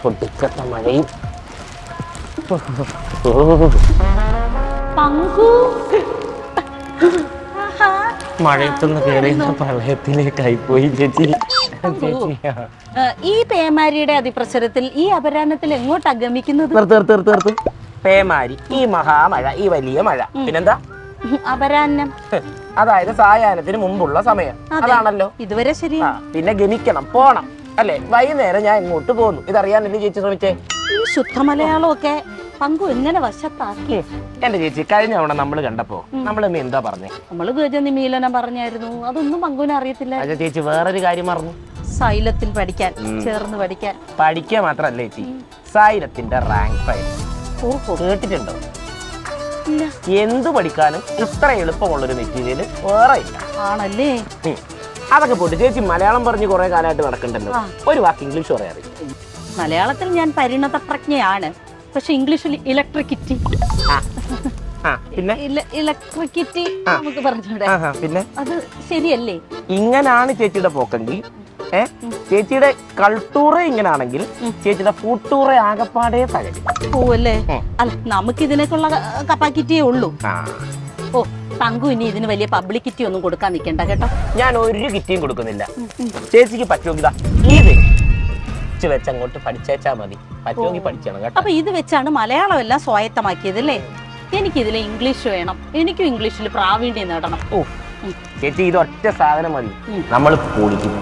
പൊട്ടിക്കത്ത മഴയും. മഴയത്തൊന്ന് കയറി പ്രളയത്തിലേക്കായി പോയി ചേച്ചി. ഈ പേമാരിയുടെ അതിപ്രസരത്തിൽ ഈ അപരാഹ്നത്തിൽ എങ്ങോട്ടാ ഗമിക്കുന്നത്? തീർത്ത് പേമാരി, ഈ മഹാമഴ, ഈ വലിയ മഴ, പിന്നെന്താ അപരാഹ്നം, അതായത് സായാഹ്നത്തിന് മുമ്പുള്ള സമയം. അതാണല്ലോ ഇതുവരെ ശരി. പിന്നെ ഗമിക്കണം, പോണം അല്ലെ? വൈകുന്നേരം ഞാൻ ഇങ്ങോട്ട് പോന്നു. ഇതറിയാനല്ലേ ചേച്ചി ശ്രമിച്ചേ? ഈ ശുദ്ധ മലയാളമൊക്കെ പങ്കു എങ്ങനെ വശത്താക്കി? എന്റെ ചേച്ചി, കഴിഞ്ഞ തവണ നമ്മൾ കണ്ടപ്പോ നമ്മൾ എന്താ പറഞ്ഞേ? നമ്മള് ഗജനിമീലനം പറഞ്ഞായിരുന്നു. അതൊന്നും പങ്കുവിനെ അറിയത്തില്ല. ചേച്ചി വേറൊരു കാര്യം മറന്നു. സൈലത്തിൽ പഠിക്കാൻ, ചേർന്ന് പഠിക്കാൻ. പഠിക്കുക മാത്രല്ലേ ചേച്ചി, സൈലത്തിന്റെ റാങ്ക് ഫയൽ കേട്ടിട്ടുണ്ടോ? എന്ത് പഠിക്കാനും ഇത്ര എളുപ്പമുള്ളൊരു മെറ്റീരിയൽ വേറെ ഇല്ല. ആണല്ലേ? അതൊക്കെ പോട്ട് ചേച്ചി മലയാളം പറഞ്ഞ് കുറെ കാലമായിട്ട് നടക്കണ്ടല്ലോ. ഒരു വാക്ക് ഇംഗ്ലീഷ് പറയാം. മലയാളത്തിൽ ഞാൻ പരിണത പ്രജ്ഞയാണ്, പക്ഷെ ഇംഗ്ലീഷിൽ ഇലക്ട്രിക്കിറ്റി. പിന്നെ ഇലക്ട്രിക്കിറ്റി നമുക്ക് പറഞ്ഞൂടെ? പിന്നെ അത് ശരിയല്ലേ? ഇങ്ങനാണ് ചേച്ചിയുടെ പോക്കെങ്കിൽ, ചേച്ചിയുടെ കൾട്ടൂറ ഇങ്ങനാണെങ്കിൽ ചേച്ചിയുടെ ഫുട്ടൂറ ആകപ്പാടേ തകരും. പോവല്ലേ? അല്ല, നമുക്ക് ഇതിനേക്കുള്ള കപ്പാസിറ്റിയേ ഉള്ളൂ. ഓ, പങ്കു ഇനി ഇതിന് വലിയ പബ്ലിക്കിറ്റി ഒന്നും കൊടുക്കാൻ നിൽക്കണ്ട കേട്ടോ. ഞാൻ ഒരു കിറ്റിയും കൊടുക്കുന്നില്ല. ചേച്ചിക്ക് പറ്റുമെങ്കിൽ ഇത് വെച്ചങ്ങോട്ട് പഠിച്ചേച്ചാ മതി. പറ്റുമെങ്കിൽ പഠിക്കണം കേട്ടോ. അപ്പൊ ഇത് വെച്ചാണ് മലയാളം എല്ലാം സ്വായത്തമാക്കിയത് അല്ലേ? എനിക്കിതിലെ ഇംഗ്ലീഷ് വേണം. എനിക്കും ഇംഗ്ലീഷിൽ പ്രാവീണ്യം നേടണം. ഓ ചേച്ചി, ഇത് ഒറ്റ സാധനം മതി, നമ്മൾ പൊളിക്കും.